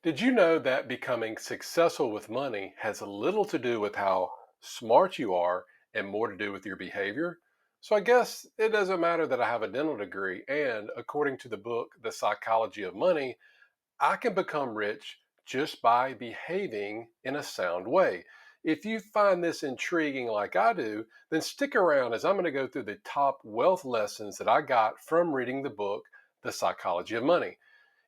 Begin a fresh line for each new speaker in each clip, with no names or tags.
Did you know that becoming successful with money has a little to do with how smart you are and more to do with your behavior? So I guess it doesn't matter that I have a dental degree, and according to the book, The Psychology of Money, I can become rich just by behaving in a sound way. If you find this intriguing like I do, then stick around as I'm going to go through the top wealth lessons that I got from reading the book, The Psychology of Money.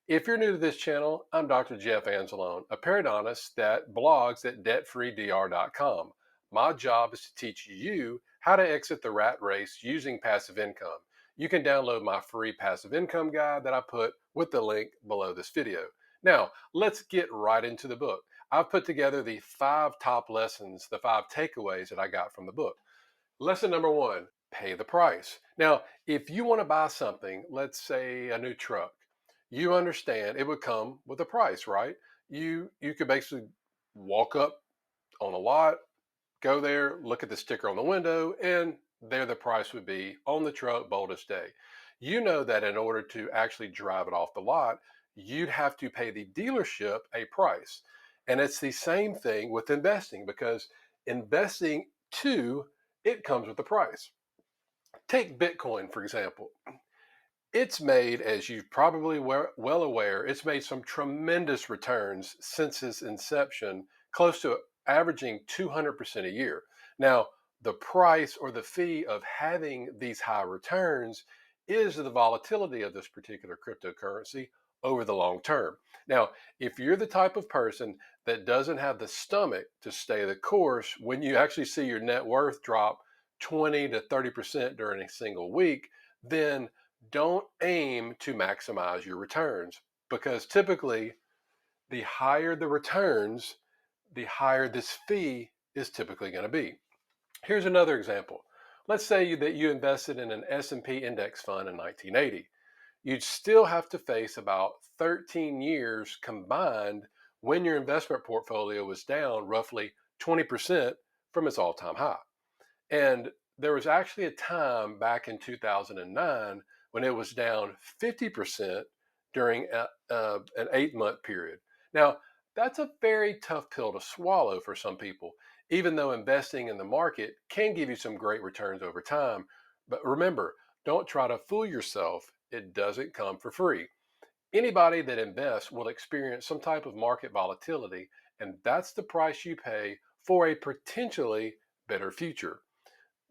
If you're new to this channel, I'm Dr. Jeff Anzalone, a periodontist that blogs at debtfreedr.com. My job is to teach you how to exit the rat race using passive income. You can download my free passive income guide that I put with the link below this video. Now, let's get right into the book. I've put together the 5 top lessons, the 5 takeaways that I got from the book. Lesson number 1, pay the price. Now, if you want to buy something, let's say a new truck, you understand it would come with a price, right? You could basically walk up on a lot, go there, look at the sticker on the window, and there the price would be on the truck, bold as day. You know that in order to actually drive it off the lot, you'd have to pay the dealership a price. And it's the same thing with investing because investing too, it comes with a price. Take Bitcoin, for example. It's made, as you've probably well aware, it's made some tremendous returns since its inception, close to averaging 200% a year. Now, the price or the fee of having these high returns is the volatility of this particular cryptocurrency over the long term. Now, if you're the type of person that doesn't have the stomach to stay the course when you actually see your net worth drop 20 to 30% during a single week, then don't aim to maximize your returns because typically the higher the returns, the higher this fee is typically going to be. Here's another example. Let's say that you invested in an S&P index fund in 1980. You'd still have to face about 13 years combined when your investment portfolio was down roughly 20% from its all-time high. And there was actually a time back in 2009 when it was down 50% during an 8 month period. Now, that's a very tough pill to swallow for some people, even though investing in the market can give you some great returns over time. But remember, don't try to fool yourself. It doesn't come for free. Anybody that invests will experience some type of market volatility, and that's the price you pay for a potentially better future.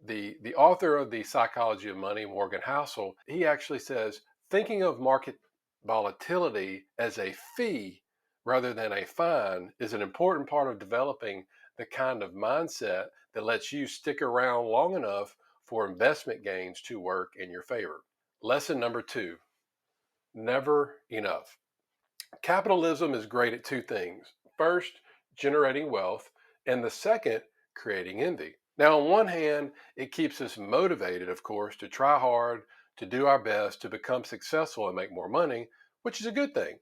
The author of The Psychology of Money, Morgan Housel, he actually says thinking of market volatility as a fee rather than a fine is an important part of developing the kind of mindset that lets you stick around long enough for investment gains to work in your favor. Lesson number 2, never enough. Capitalism is great at 2 things. First, generating wealth, and the second, creating envy. Now, on one hand, it keeps us motivated, of course, to try hard, to do our best, to become successful and make more money, which is a good thing.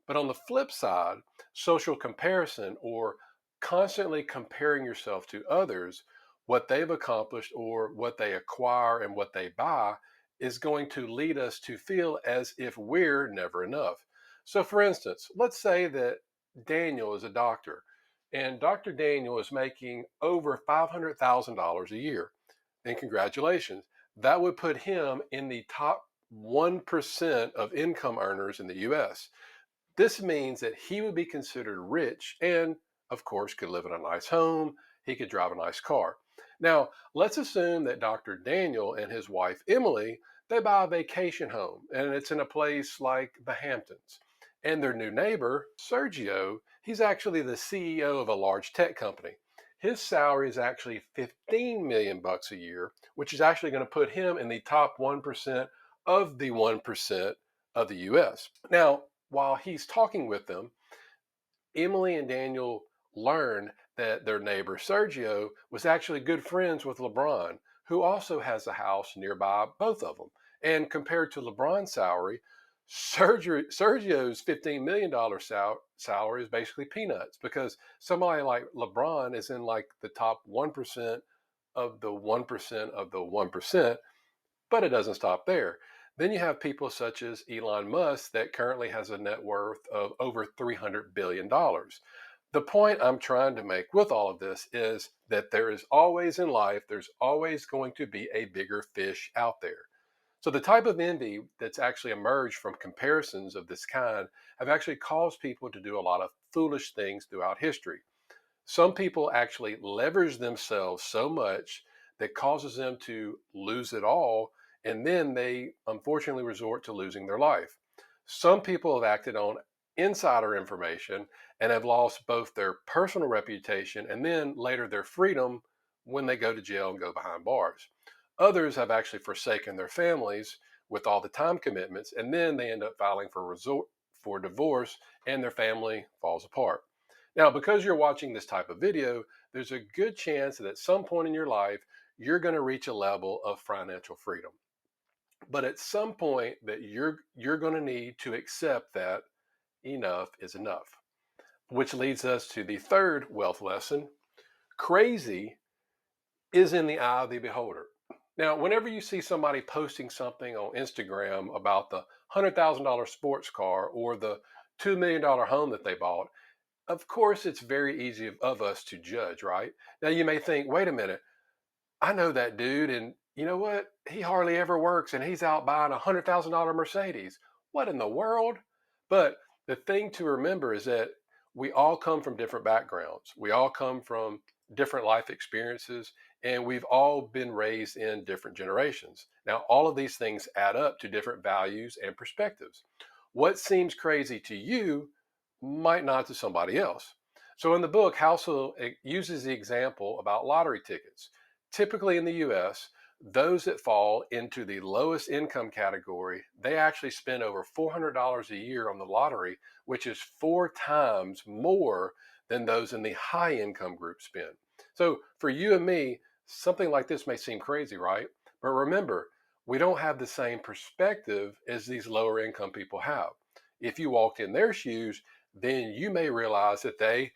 But on the flip side, social comparison or constantly comparing yourself to others, what they've accomplished or what they acquire and what they buy is going to lead us to feel as if we're never enough. So, for instance, let's say that Daniel is a doctor and Dr. Daniel is making over $500,000 a year. And congratulations, that would put him in the top 1% of income earners in the US. This means that he would be considered rich and, of course, could live in a nice home. He could drive a nice car. Now, let's assume that Dr. Daniel and his wife, Emily, they buy a vacation home and it's in a place like the Hamptons. And their new neighbor, Sergio, he's actually the CEO of a large tech company. His salary is actually 15 million bucks a year, which is actually going to put him in the top 1% of the 1% of the US. Now, while he's talking with them, Emily and Daniel learn that their neighbor Sergio was actually good friends with LeBron, who also has a house nearby both of them. And compared to LeBron's salary, Sergio's $15 million salary is basically peanuts because somebody like LeBron is in like the top 1% of the 1% of the 1%, but it doesn't stop there. Then you have people such as Elon Musk that currently has a net worth of over $300 billion. The point I'm trying to make with all of this is that there is always in life, there's always going to be a bigger fish out there. So the type of envy that's actually emerged from comparisons of this kind have actually caused people to do a lot of foolish things throughout history. Some people actually leverage themselves so much that causes them to lose it all, and then they unfortunately resort to losing their life. Some people have acted on insider information and have lost both their personal reputation and then later their freedom when they go to jail and go behind bars. Others have actually forsaken their families with all the time commitments, and then they end up filing for divorce, and their family falls apart. Now, because you're watching this type of video, there's a good chance that at some point in your life, you're going to reach a level of financial freedom. But at some point that you're going to need to accept that enough is enough. Which leads us to the third wealth lesson. Crazy is in the eye of the beholder. Now, whenever you see somebody posting something on Instagram about the $100,000 sports car or the $2 million home that they bought, of course, it's very easy of us to judge, right? Now, you may think, wait a minute, I know that dude, and you know what? He hardly ever works, and he's out buying a $100,000 Mercedes. What in the world? But the thing to remember is that we all come from different backgrounds. We all come from different life experiences, and we've all been raised in different generations. Now, all of these things add up to different values and perspectives. What seems crazy to you might not to somebody else. So, in the book, Housel uses the example about lottery tickets. Typically in the US, those that fall into the lowest income category, they actually spend over $400 a year on the lottery, which is 4 times more than those in the high income group spend. So for you and me, something like this may seem crazy, right? But remember, we don't have the same perspective as these lower income people have. If you walked in their shoes, then you may realize that they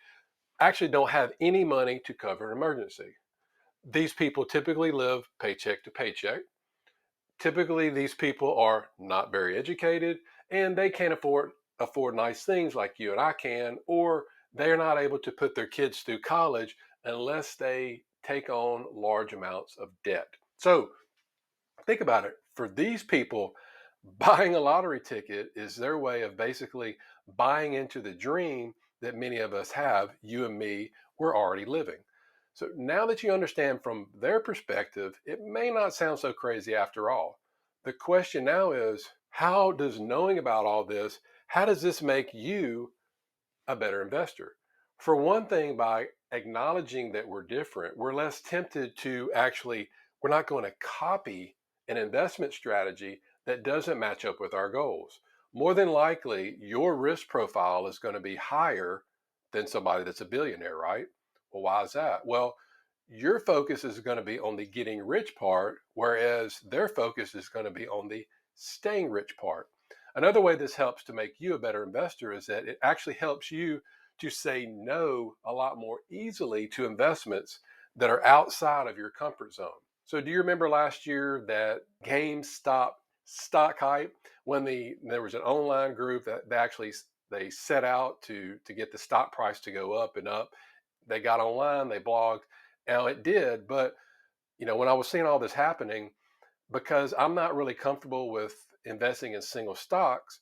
actually don't have any money to cover an emergency. These people typically live paycheck to paycheck. Typically, these people are not very educated and they can't afford nice things like you and I can, or they're not able to put their kids through college unless they take on large amounts of debt. So think about it. For these people, buying a lottery ticket is their way of basically buying into the dream that many of us have, you and me, we're already living. So now that you understand from their perspective, it may not sound so crazy after all. The question now is, how does knowing about all this, how does this make you a better investor? For one thing, by acknowledging that we're different, we're less tempted to actually, we're not going to copy an investment strategy that doesn't match up with our goals. More than likely, your risk profile is going to be higher than somebody that's a billionaire, right? Well, why is that? Well, your focus is going to be on the getting rich part, whereas their focus is going to be on the staying rich part. Another way this helps to make you a better investor is that it actually helps you to say no a lot more easily to investments that are outside of your comfort zone. So do you remember last year that GameStop stock hype when there was an online group that they set out to get the stock price to go up and up. They got online, they blogged. Now it did, but when I was seeing all this happening, because I'm not really comfortable with investing in single stocks,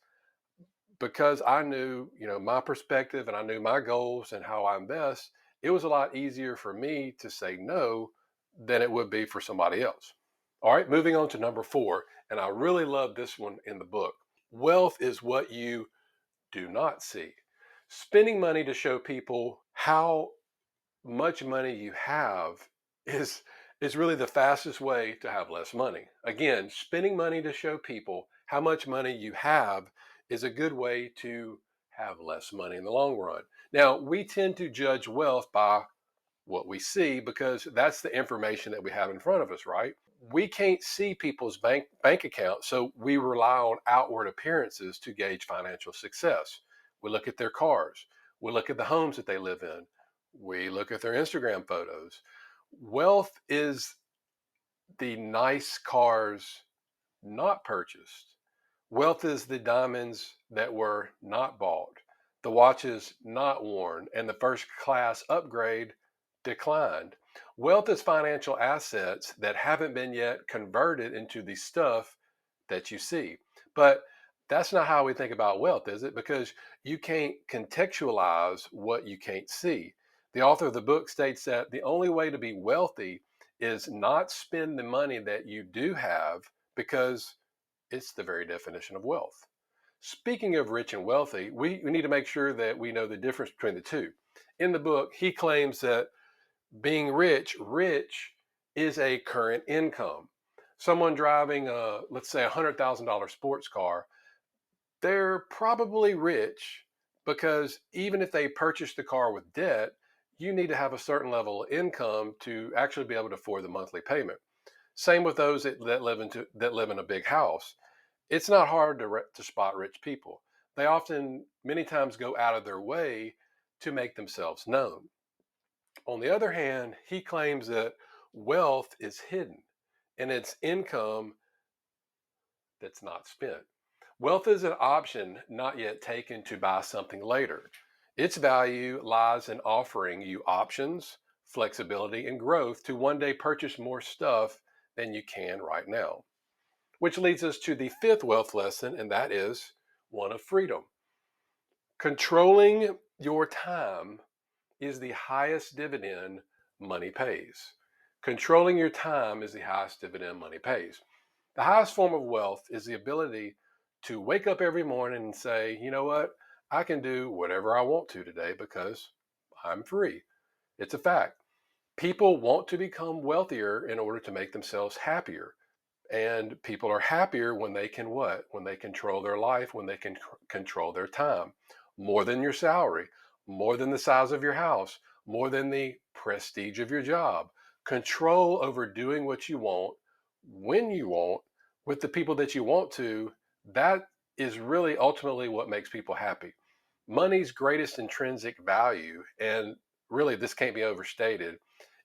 because I knew, my perspective and I knew my goals and how I invest, it was a lot easier for me to say no than it would be for somebody else. All right, moving on to number 4, and I really love this one in the book. Wealth is what you do not see. Spending money to show people how much money you have is is really the fastest way to have less money. Again, spending money to show people how much money you have is a good way to have less money in the long run. Now, we tend to judge wealth by what we see because that's the information that we have in front of us, right? We can't see people's bank accounts, so we rely on outward appearances to gauge financial success. We look at their cars, we look at the homes that they live in, we look at their Instagram photos. Wealth is the nice cars not purchased. Wealth is the diamonds that were not bought, the watches not worn, and the first class upgrade declined. Wealth is financial assets that haven't been yet converted into the stuff that you see. But that's not how we think about wealth, is it? Because you can't contextualize what you can't see. The author of the book states that the only way to be wealthy is not spend the money that you do have, because it's the very definition of wealth. Speaking of rich and wealthy, we need to make sure that we know the difference between the two. In the book, he claims that being rich is a current income. Someone driving a, let's say, $100,000 sports car, they're probably rich because even if they purchase the car with debt, you need to have a certain level of income to actually be able to afford the monthly payment. Same with those that live in a big house. It's not hard to spot rich people. They often, many times, go out of their way to make themselves known. On the other hand, he claims that wealth is hidden and it's income that's not spent. Wealth is an option not yet taken to buy something later. Its value lies in offering you options, flexibility, and growth to one day purchase more stuff than you can right now. Which leads us to the fifth wealth lesson, and that is one of freedom. Controlling your time is the highest dividend money pays. Controlling your time is the highest dividend money pays. The highest form of wealth is the ability to wake up every morning and say, you know what, I can do whatever I want to today because I'm free. It's a fact. People want to become wealthier in order to make themselves happier. And people are happier when they can what? When they control their life, when they can control their time. More than your salary, more than the size of your house, more than the prestige of your job. Control over doing what you want, when you want, with the people that you want to. That is really ultimately what makes people happy. Money's greatest intrinsic value, and really this can't be overstated,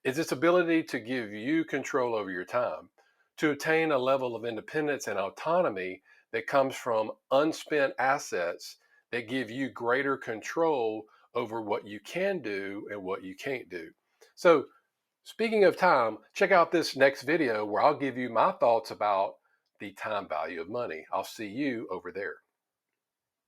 is its ability to give you control over your time, to attain a level of independence and autonomy that comes from unspent assets that give you greater control over what you can do and what you can't do. So, speaking of time, check out this next video where I'll give you my thoughts about the time value of money. I'll see you over there.